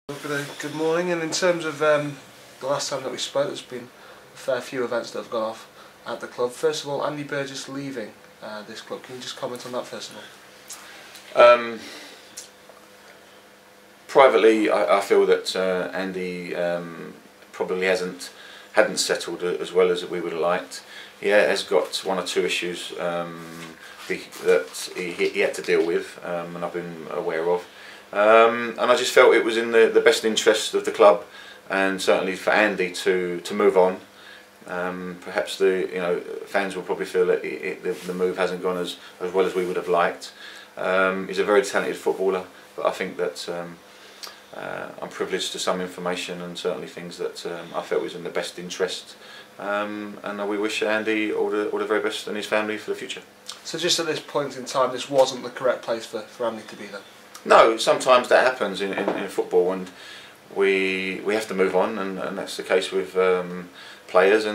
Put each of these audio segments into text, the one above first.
Good morning, and in terms of the last time that we spoke, there's been a fair few events that have gone off at the club. First of all, Andy Burgess leaving this club. Can you just comment on that first of all? Privately, I feel that Andy probably hadn't settled as well as we would have liked. He has got one or two issues that he had to deal with, and I've been aware of. And I just felt it was in the best interest of the club, and certainly for Andy to move on. Perhaps the fans will probably feel that the move hasn't gone as well as we would have liked. He's a very talented footballer, but I think that I'm privileged to some information and certainly things that I felt was in the best interest. And we wish Andy all the very best and his family for the future. So just at this point in time, this wasn't the correct place for Andy to be then? No, sometimes that happens in football, and we have to move on, and that's the case with players.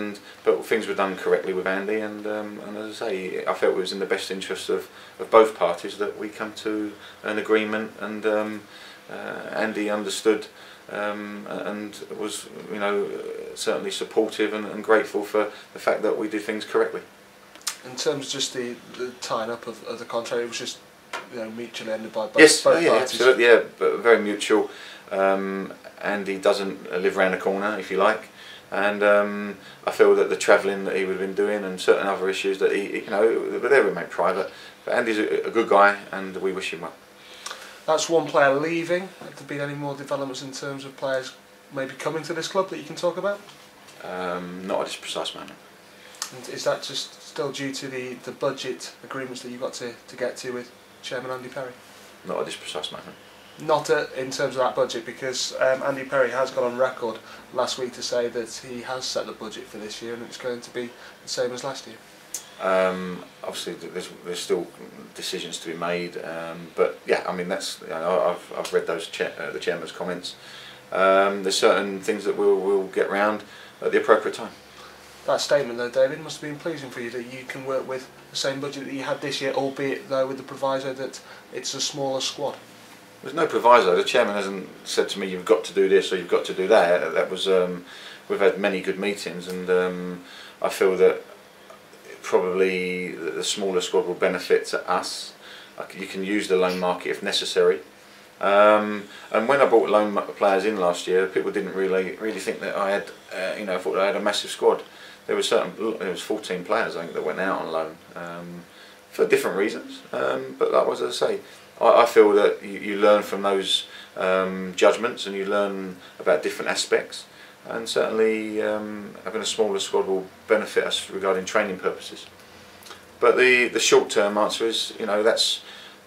But things were done correctly with Andy, and as I say, I felt it was in the best interest of both parties that we come to an agreement, and Andy understood and was certainly supportive and grateful for the fact that we did things correctly. In terms of just the tying up of the contract, it was just mutually ended by both, yes, both yeah, parties. Absolutely, yeah, but very mutual. Andy doesn't live around the corner, if you like, and I feel that the travelling that he would have been doing and certain other issues that but they remain private. But Andy's a good guy, and we wish him well. That's one player leaving. Have there been any more developments in terms of players maybe coming to this club that you can talk about? Not at this precise moment. And is that just still due to the budget agreements that you've got to get to with Chairman Andy Perry? Not at this precise moment. Not in terms of that budget, because Andy Perry has gone on record last week to say that he has set the budget for this year and it's going to be the same as last year. Obviously, there's still decisions to be made, but yeah, I mean that's I've read those the chairman's comments. There's certain things that we'll get round at the appropriate time. That statement though, David, must have been pleasing for you, that you can work with the same budget that you had this year, albeit though with the proviso that it's a smaller squad. There's no proviso. The chairman hasn't said to me you've got to do this or you've got to do that. That was we've had many good meetings, and I feel that probably the smaller squad will benefit to us. You can use the loan market if necessary. And when I brought loan players in last year, people didn't really think that I had, I thought I had a massive squad. There was 14 players I think that went out on loan for different reasons. But like as I say, I feel that you learn from those judgments, and you learn about different aspects. And certainly having a smaller squad will benefit us regarding training purposes. But the short-term answer is,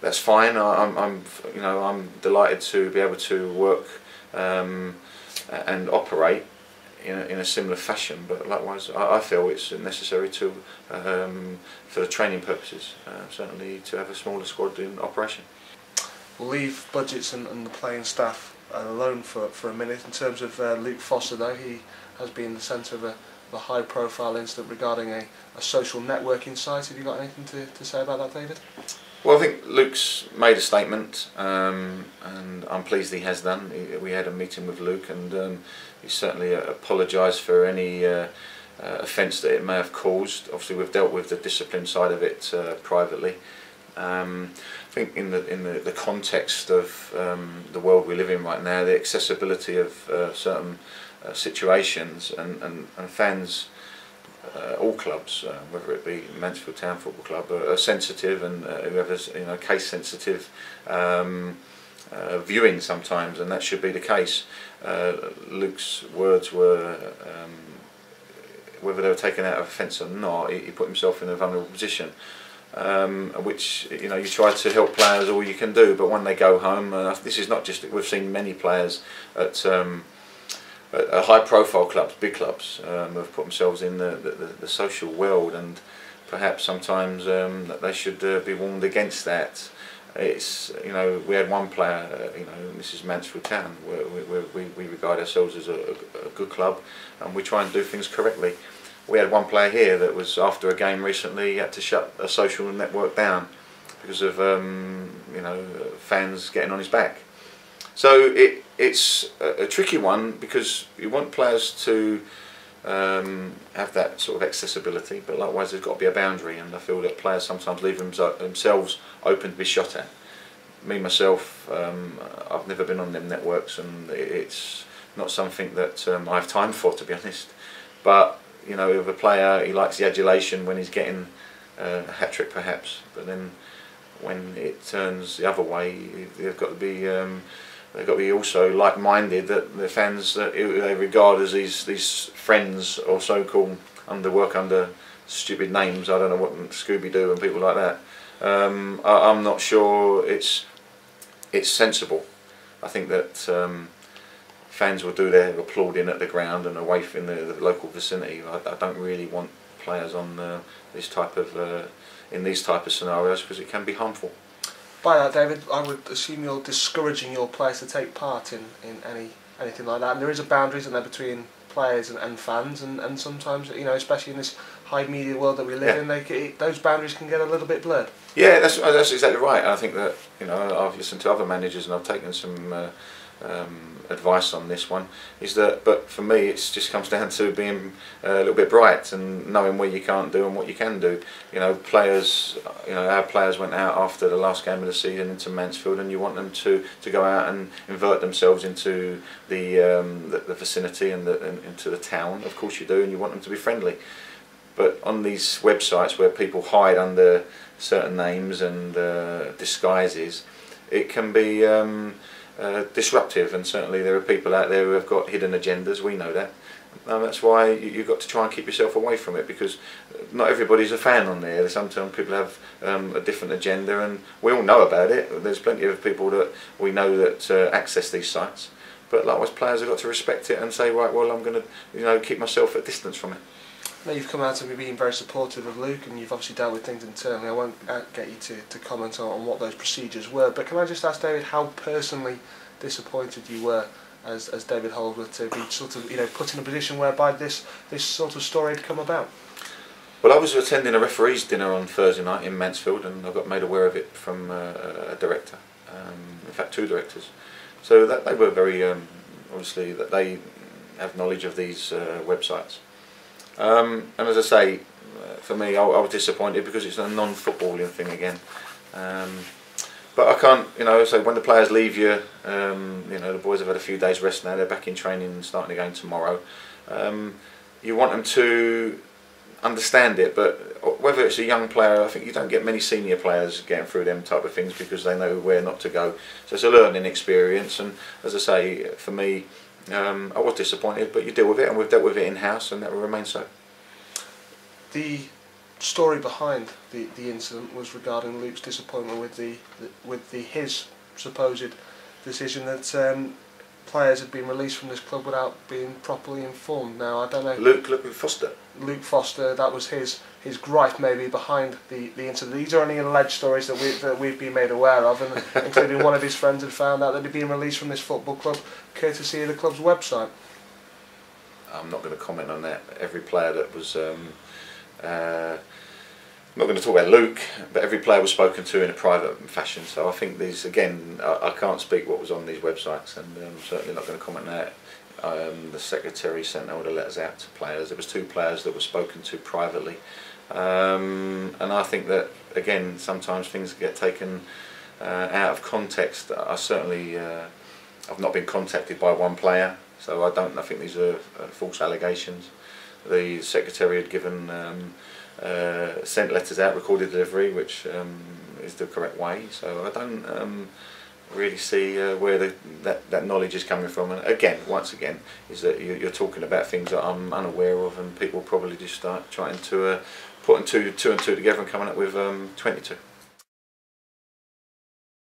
that's fine. I'm delighted to be able to work and operate in a similar fashion. But likewise, I feel it's necessary to for the training purposes, certainly to have a smaller squad in operation. We'll leave budgets and the playing staff alone for a minute. In terms of Luke Foster though, he has been the centre of a high profile incident regarding a social networking site. Have you got anything to say about that, David? Well, I think Luke's made a statement, and I'm pleased he has done. We had a meeting with Luke, and he certainly apologised for any offence that it may have caused. Obviously we've dealt with the discipline side of it privately. I think in the context of the world we live in right now, the accessibility of certain situations and fans, all clubs, whether it be Mansfield Town Football Club, are sensitive, and whoever's case sensitive viewing sometimes, and that should be the case. Luke's words were, whether they were taken out of offence or not, he put himself in a vulnerable position. Which you try to help players all you can do, but when they go home, this is not just, we've seen many players at high-profile clubs, big clubs, have put themselves in the social world, and perhaps sometimes that they should be warned against that. It's we had one player, this is Mansfield Town, where we regard ourselves as a good club, and we try and do things correctly. We had one player here that was, after a game recently, he had to shut a social network down because of fans getting on his back. So it's a tricky one because you want players to have that sort of accessibility, but likewise there's got to be a boundary, and I feel that players sometimes leave themselves open to be shot at. Me myself, I've never been on them networks, and it's not something that I have time for, to be honest. But you know, if a player, he likes the adulation when he's getting a hat trick perhaps, but then when it turns the other way, they've got to be also like-minded, that the fans that they regard as these friends, or so-called work under stupid names. I don't know what, Scooby-Doo and people like that. I'm not sure it's sensible. I think that fans will do their applauding at the ground and away from the local vicinity. I don't really want players on in these type of scenarios, because it can be harmful. By that, David, I would assume you're discouraging your players to take part in anything like that. And there is a boundary, isn't there, between players and fans, and sometimes, you know, especially in this high media world that we live in, those boundaries can get a little bit blurred. Yeah, that's exactly right. I think that, you know, I've listened to other managers and I've taken some advice on this one. But for me, it just comes down to being a little bit bright and knowing what you can't do and what you can do. You know, our players went out after the last game of the season into Mansfield, and you want them to go out and invert themselves into the vicinity and into the town. Of course you do, and you want them to be friendly. But on these websites where people hide under certain names and disguises, it can be disruptive, and certainly there are people out there who have got hidden agendas. We know that. That's why you've got to try and keep yourself away from it, because not everybody's a fan on there. Sometimes people have a different agenda, and we all know about it. There's plenty of people that we know that access these sites, but likewise players have got to respect it and say, right, well, I'm going to, you know, keep myself at distance from it. Now, you've come out and be being very supportive of Luke, and you've obviously dealt with things internally. I won't get you to comment on what those procedures were, but can I just ask, David, how personally disappointed you were as David Holdsworth to be sort of, you know, put in a position whereby this sort of story had come about? Well, I was attending a referees dinner on Thursday night in Mansfield, and I got made aware of it from a director, in fact 2 directors, so that they were very obviously that they have knowledge of these websites. And as I say, for me, I was disappointed because it's a non-footballing thing again. But I can't, you know, so when the players leave you, you know, the boys have had a few days rest now, they're back in training and starting again tomorrow. You want them to understand it, but whether it's a young player, I think you don't get many senior players getting through them type of things because they know where not to go. So it's a learning experience, and as I say, for me, I was disappointed, but you deal with it, and we've dealt with it in-house, and that will remain so. The story behind the incident was regarding Luke's disappointment with his supposed decision that players had been released from this club without being properly informed. Now, I don't know. Luke Foster. Luke Foster, that was his gripe maybe behind the incident. These are only alleged stories that we've been made aware of, and including one of his friends had found out that he'd been released from this football club courtesy of the club's website. I'm not going to comment on that. Every player that was I'm not going to talk about Luke, but every player was spoken to in a private fashion, so I think these, again, I can't speak what was on these websites, and I'm certainly not going to comment on that. The secretary sent all the letters out to players. There was 2 players that were spoken to privately, and I think that, again, sometimes things get taken out of context. I certainly I've not been contacted by one player, so I think these are false allegations. The secretary had given sent letters out, recorded delivery, which is the correct way, so I don't really see where that knowledge is coming from. And again, once again, is that you're talking about things that I'm unaware of, and people probably just start trying to putting two and two together and coming up with 22.